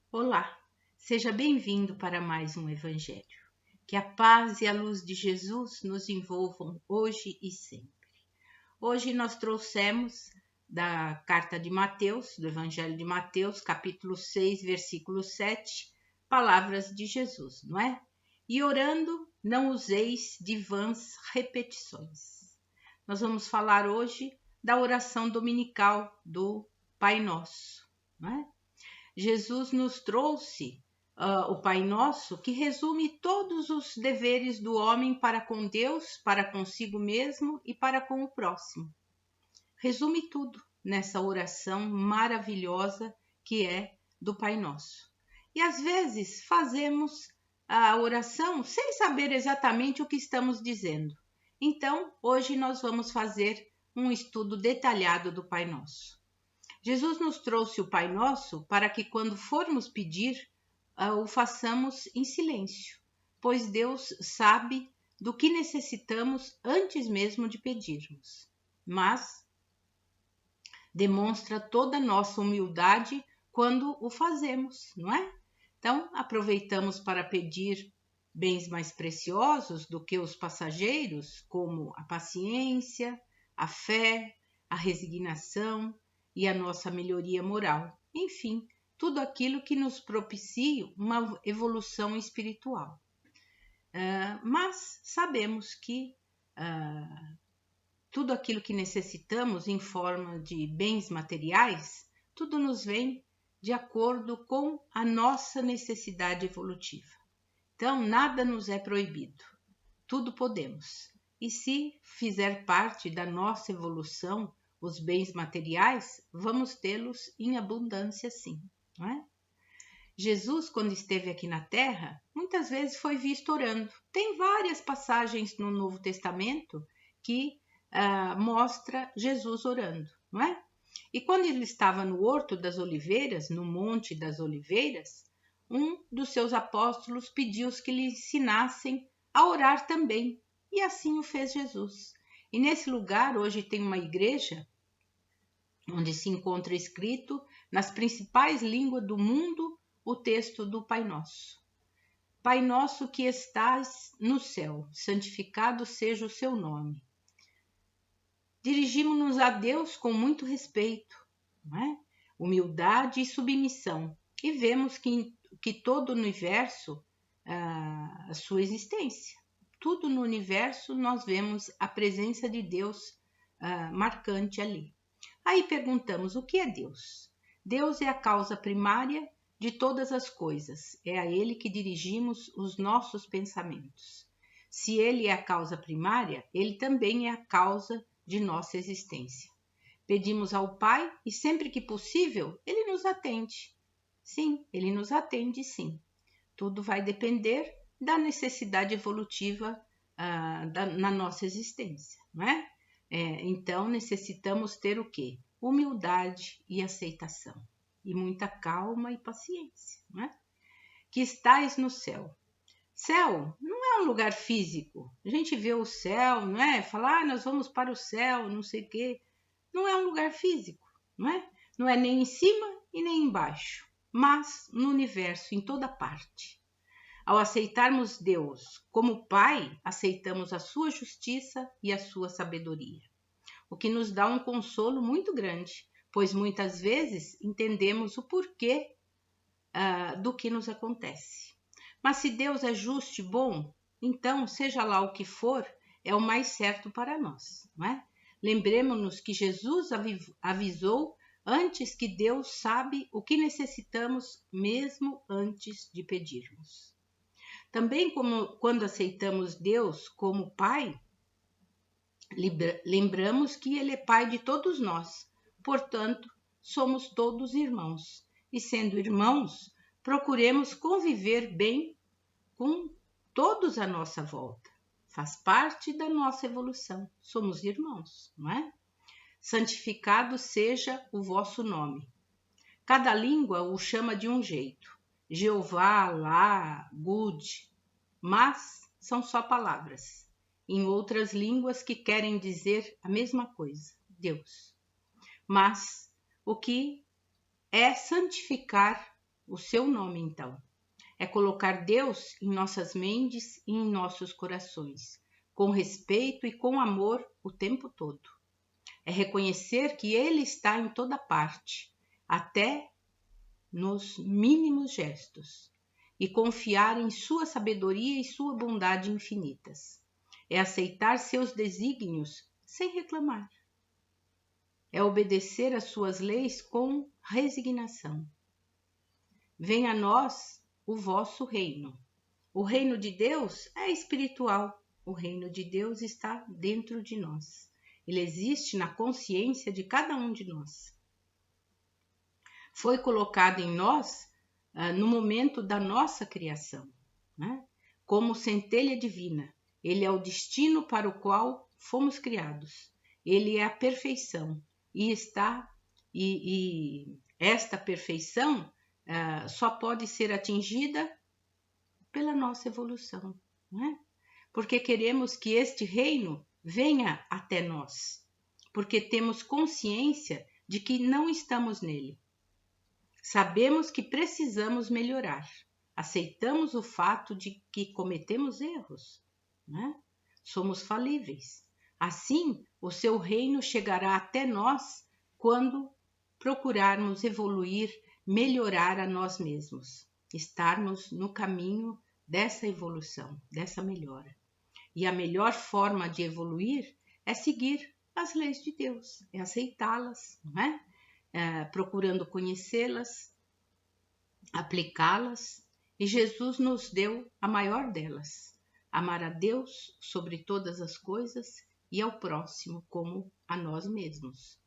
Olá, seja bem-vindo para mais um Evangelho. Que a paz e a luz de Jesus nos envolvam hoje e sempre. Hoje nós trouxemos da carta de Mateus, do Evangelho de Mateus, capítulo 6, versículo 7, palavras de Jesus, não é? E orando, não useis de vãs repetições. Nós vamos falar hoje da oração dominical do Pai Nosso, não é? Jesus nos trouxe o Pai Nosso, que resume todos os deveres do homem para com Deus, para consigo mesmo e para com o próximo. Resume tudo nessa oração maravilhosa que é do Pai Nosso. E às vezes fazemos a oração sem saber exatamente o que estamos dizendo. Então, hoje nós vamos fazer um estudo detalhado do Pai Nosso. Jesus nos trouxe o Pai Nosso para que, quando formos pedir, o façamos em silêncio, pois Deus sabe do que necessitamos antes mesmo de pedirmos. Mas demonstra toda a nossa humildade quando o fazemos, não é? Então, aproveitamos para pedir bens mais preciosos do que os passageiros, como a paciência, a fé, a resignação e a nossa melhoria moral. Enfim, tudo aquilo que nos propicie uma evolução espiritual. Mas sabemos que tudo aquilo que necessitamos em forma de bens materiais, tudo nos vem de acordo com a nossa necessidade evolutiva. Então, nada nos é proibido, tudo podemos. E se fizer parte da nossa evolução, os bens materiais, vamos tê-los em abundância sim, não é? Jesus, quando esteve aqui na Terra, muitas vezes foi visto orando. Tem várias passagens no Novo Testamento que mostra Jesus orando, não é? E quando ele estava no Horto das Oliveiras, no Monte das Oliveiras, um dos seus apóstolos pediu que lhe ensinassem a orar também, e assim o fez Jesus. E nesse lugar, hoje tem uma igreja onde se encontra escrito nas principais línguas do mundo o texto do Pai Nosso. Pai nosso que estás no céu, santificado seja o seu nome. Dirigimos-nos a Deus com muito respeito, não é? Humildade e submissão, e vemos que todo o universo, a sua existência. Tudo no universo nós vemos a presença de Deus marcante ali. Aí perguntamos, o que é Deus? Deus é a causa primária de todas as coisas. É a Ele que dirigimos os nossos pensamentos. Se Ele é a causa primária, Ele também é a causa de nossa existência. Pedimos ao Pai e sempre que possível, Ele nos atende. Sim, Ele nos atende sim. Tudo vai depender da necessidade evolutiva na nossa existência, não é? Então, necessitamos ter o quê? Humildade e aceitação. E muita calma e paciência, não é? Que estais no céu. Céu não é um lugar físico. A gente vê o céu, não é? Falar, nós vamos para o céu, não sei o quê. Não é um lugar físico, não é? Não é nem em cima e nem embaixo, mas no universo, em toda parte. Ao aceitarmos Deus como Pai, aceitamos a sua justiça e a sua sabedoria, o que nos dá um consolo muito grande, pois muitas vezes entendemos o porquê do que nos acontece. Mas se Deus é justo e bom, então, seja lá o que for, é o mais certo para nós, não é? Lembremos-nos que Jesus avisou antes que Deus sabe o que necessitamos mesmo antes de pedirmos. Também quando aceitamos Deus como Pai, lembramos que Ele é Pai de todos nós, portanto, somos todos irmãos. E sendo irmãos, procuremos conviver bem com todos à nossa volta. Faz parte da nossa evolução. Somos irmãos, não é? Santificado seja o vosso nome. Cada língua o chama de um jeito. Jeová, Alá, Gud, mas são só palavras. Em outras línguas que querem dizer a mesma coisa, Deus. Mas o que é santificar o seu nome então. É colocar Deus em nossas mentes e em nossos corações, com respeito e com amor o tempo todo. É reconhecer que Ele está em toda parte, até nos mínimos gestos, e confiar em sua sabedoria e sua bondade infinitas. É aceitar seus desígnios sem reclamar. É obedecer às suas leis com resignação. Venha a nós o vosso reino. O reino de Deus é espiritual. O reino de Deus está dentro de nós. Ele existe na consciência de cada um de nós. Foi colocado em nós no momento da nossa criação, né? Como centelha divina. Ele é o destino para o qual fomos criados. Ele é a perfeição e esta perfeição só pode ser atingida pela nossa evolução, né? Porque queremos que este reino venha até nós, porque temos consciência de que não estamos nele. Sabemos que precisamos melhorar. Aceitamos o fato de que cometemos erros, né? Somos falíveis. Assim, o seu reino chegará até nós quando procurarmos evoluir, melhorar a nós mesmos, estarmos no caminho dessa evolução, dessa melhora. E a melhor forma de evoluir é seguir as leis de Deus, é aceitá-las, não é? Procurando conhecê-las, aplicá-las, e Jesus nos deu a maior delas: amar a Deus sobre todas as coisas e ao próximo como a nós mesmos.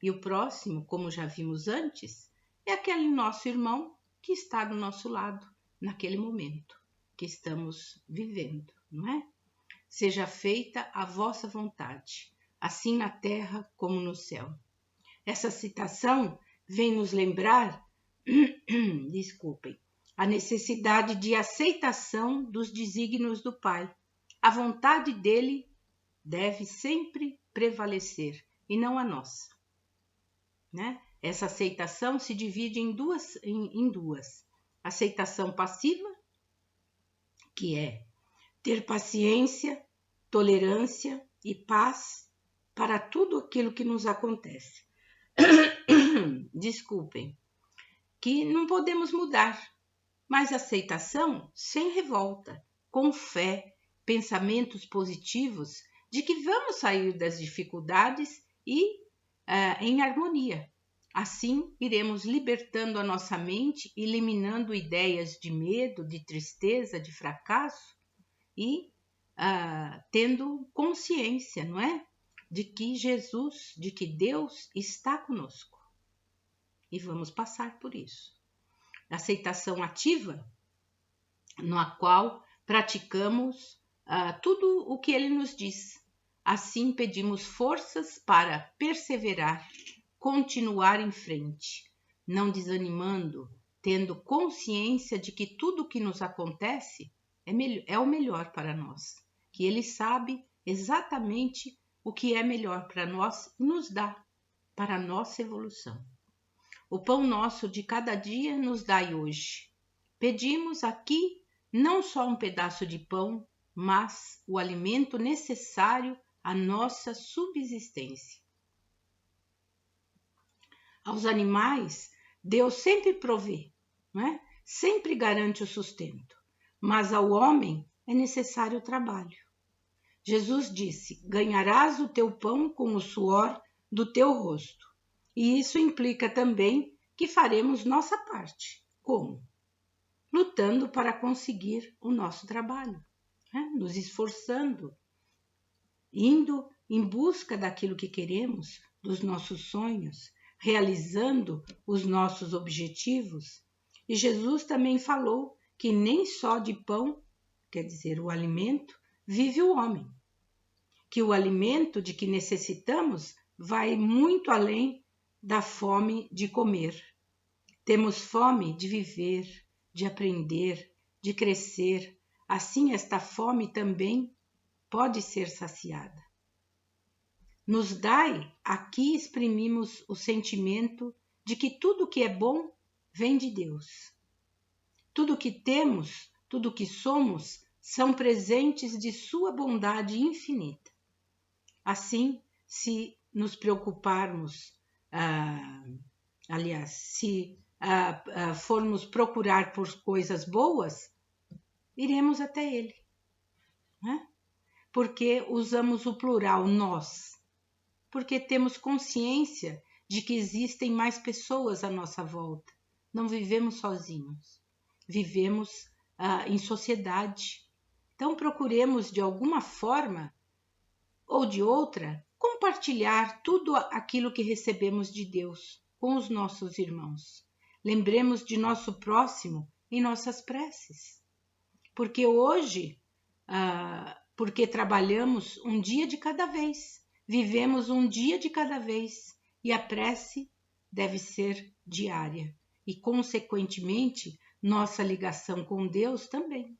E o próximo, como já vimos antes, é aquele nosso irmão que está do nosso lado naquele momento que estamos vivendo, não é? Seja feita a vossa vontade, assim na terra como no céu. Essa citação vem nos lembrar, a necessidade de aceitação dos desígnios do Pai. A vontade dele deve sempre prevalecer e não a nossa, né? Essa aceitação se divide em duas. Aceitação passiva, que é ter paciência, tolerância e paz para tudo aquilo que nos acontece. Desculpem, que não podemos mudar, mas aceitação sem revolta, com fé, pensamentos positivos de que vamos sair das dificuldades e em harmonia. Assim, iremos libertando a nossa mente, eliminando ideias de medo, de tristeza, de fracasso e tendo consciência, não é? De que Jesus, de que Deus está conosco. E vamos passar por isso. Aceitação ativa, na qual praticamos tudo o que ele nos diz. Assim pedimos forças para perseverar, continuar em frente, não desanimando, tendo consciência de que tudo o que nos acontece é o melhor para nós, que ele sabe exatamente o que é melhor para nós e nos dá para a nossa evolução. O pão nosso de cada dia nos dai hoje. Pedimos aqui não só um pedaço de pão, mas o alimento necessário à nossa subsistência. Aos animais, Deus sempre provê, não é? Sempre garante o sustento, mas ao homem é necessário o trabalho. Jesus disse: ganharás o teu pão com o suor do teu rosto. E isso implica também que faremos nossa parte. Como? Lutando para conseguir o nosso trabalho, né? Nos esforçando, indo em busca daquilo que queremos, dos nossos sonhos, realizando os nossos objetivos. E Jesus também falou que nem só de pão, quer dizer, o alimento, vive o homem. Que o alimento de que necessitamos vai muito além da fome de comer. Temos fome de viver, de aprender, de crescer. Assim, esta fome também pode ser saciada. Nos dai, aqui exprimimos o sentimento de que tudo que é bom vem de Deus. Tudo que temos, tudo que somos, são presentes de sua bondade infinita. Assim, se nos preocuparmos, se formos procurar por coisas boas, iremos até Ele, né? Porque usamos o plural nós, porque temos consciência de que existem mais pessoas à nossa volta. Não vivemos sozinhos, vivemos em sociedade. Então procuremos de alguma forma ou de outra compartilhar tudo aquilo que recebemos de Deus com os nossos irmãos. Lembremos de nosso próximo em nossas preces. Porque hoje, porque trabalhamos um dia de cada vez, vivemos um dia de cada vez, e a prece deve ser diária. E, consequentemente, nossa ligação com Deus também.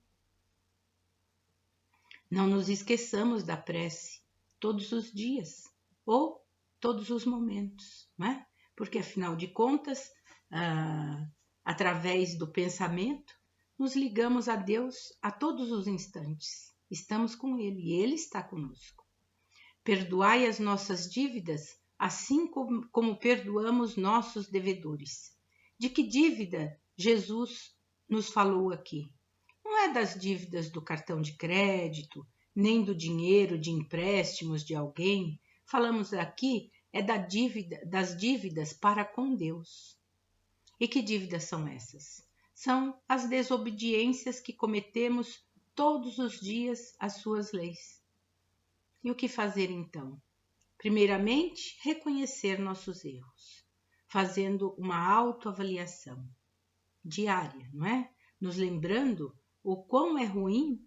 Não nos esqueçamos da prece todos os dias ou todos os momentos, né? Porque, afinal de contas, através do pensamento, nos ligamos a Deus a todos os instantes. Estamos com Ele e Ele está conosco. Perdoai as nossas dívidas, assim como perdoamos nossos devedores. De que dívida Jesus nos falou aqui? Não é das dívidas do cartão de crédito, nem do dinheiro de empréstimos de alguém. Falamos aqui das dívidas para com Deus. E que dívidas são essas? São as desobediências que cometemos todos os dias às suas leis. E o que fazer então? Primeiramente, reconhecer nossos erros, fazendo uma autoavaliação diária, não é? Nos lembrando o quão é ruim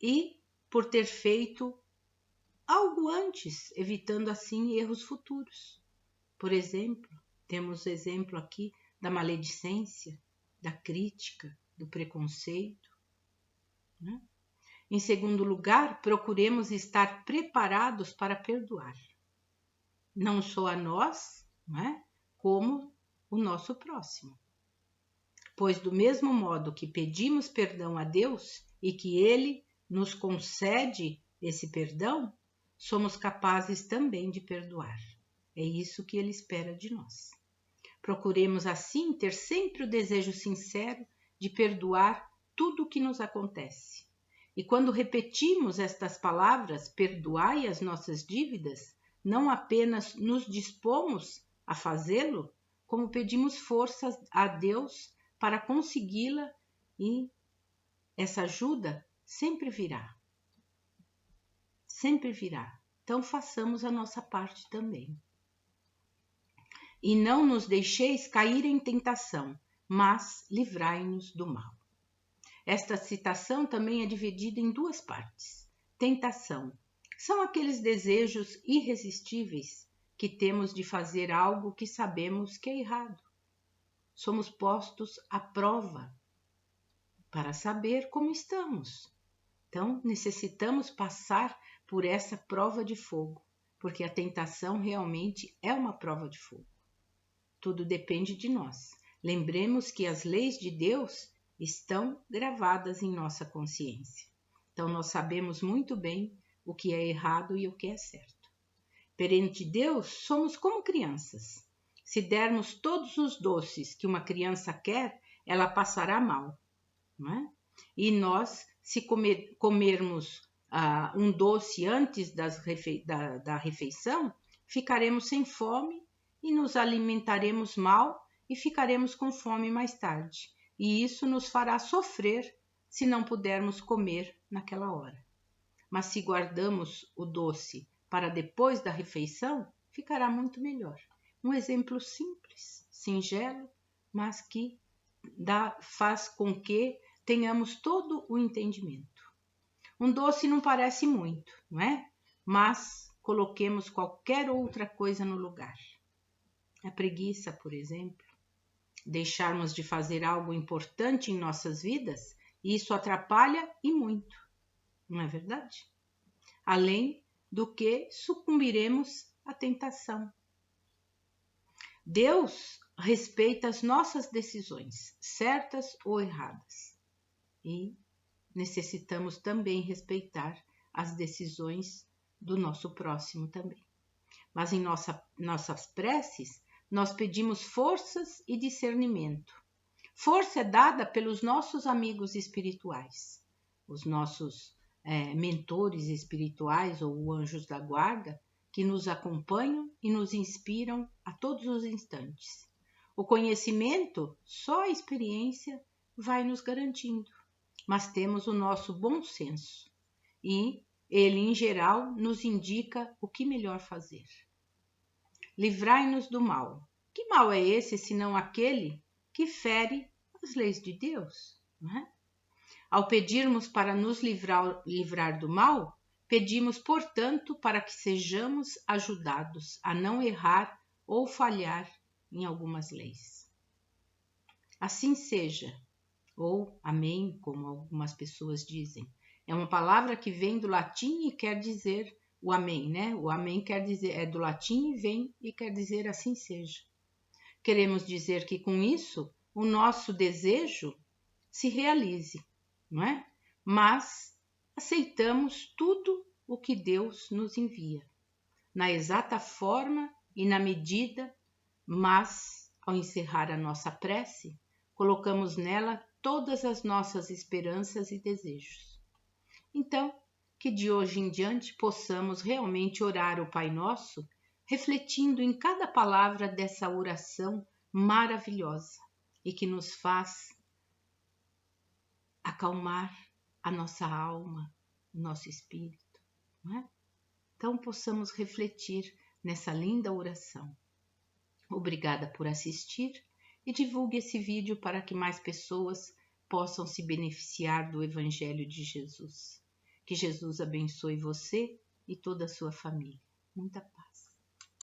e por ter feito algo antes, evitando assim erros futuros. Por exemplo, temos exemplo aqui da maledicência, da crítica, do preconceito, né? Em segundo lugar, procuremos estar preparados para perdoar, não só a nós, né, como o nosso próximo. Pois do mesmo modo que pedimos perdão a Deus e que Ele nos concede esse perdão, somos capazes também de perdoar. É isso que Ele espera de nós. Procuremos assim ter sempre o desejo sincero de perdoar tudo o que nos acontece. E quando repetimos estas palavras, perdoai as nossas dívidas, não apenas nos dispomos a fazê-lo, como pedimos forças a Deus para consegui-la, e essa ajuda sempre virá. Sempre virá. Então façamos a nossa parte também. E não nos deixeis cair em tentação, mas livrai-nos do mal. Esta citação também é dividida em duas partes. Tentação. São aqueles desejos irresistíveis que temos de fazer algo que sabemos que é errado. Somos postos à prova para saber como estamos. Então, necessitamos passar por essa prova de fogo, porque a tentação realmente é uma prova de fogo. Tudo depende de nós. Lembremos que as leis de Deus estão gravadas em nossa consciência. Então, nós sabemos muito bem o que é errado e o que é certo. Perante Deus, somos como crianças. Se dermos todos os doces que uma criança quer, ela passará mal, não é? E nós, se comermos um doce antes da refeição, ficaremos sem fome e nos alimentaremos mal e ficaremos com fome mais tarde. E isso nos fará sofrer se não pudermos comer naquela hora. Mas se guardamos o doce para depois da refeição, ficará muito melhor. Um exemplo simples, singelo, mas que faz com que tenhamos todo o entendimento. Um doce não parece muito, não é? Mas coloquemos qualquer outra coisa no lugar. A preguiça, por exemplo. Deixarmos de fazer algo importante em nossas vidas, isso atrapalha e muito, não é verdade? Além do que sucumbiremos à tentação. Deus respeita as nossas decisões, certas ou erradas. E necessitamos também respeitar as decisões do nosso próximo também. Mas em nossas preces, nós pedimos forças e discernimento. Força é dada pelos nossos amigos espirituais, os nossos mentores espirituais ou anjos da guarda, que nos acompanham e nos inspiram a todos os instantes. O conhecimento, só a experiência vai nos garantindo, mas temos o nosso bom senso e ele, em geral, nos indica o que melhor fazer. Livrai-nos do mal. Que mal é esse, senão aquele que fere as leis de Deus? Não é? Ao pedirmos para nos livrar do mal, pedimos, portanto, para que sejamos ajudados a não errar ou falhar em algumas leis. Assim seja, ou amém, como algumas pessoas dizem. É uma palavra que vem do latim e quer dizer o amém, né? O amém quer dizer, é do latim e vem e quer dizer assim seja. Queremos dizer que com isso o nosso desejo se realize, não é? Mas aceitamos tudo o que Deus nos envia, na exata forma e na medida, mas ao encerrar a nossa prece, colocamos nela todas as nossas esperanças e desejos. Então, que de hoje em diante possamos realmente orar o Pai Nosso, refletindo em cada palavra dessa oração maravilhosa e que nos faz acalmar a nossa alma, o nosso espírito, não é? Então possamos refletir nessa linda oração. Obrigada por assistir e divulgue esse vídeo para que mais pessoas possam se beneficiar do Evangelho de Jesus. Que Jesus abençoe você e toda a sua família. Muita paz.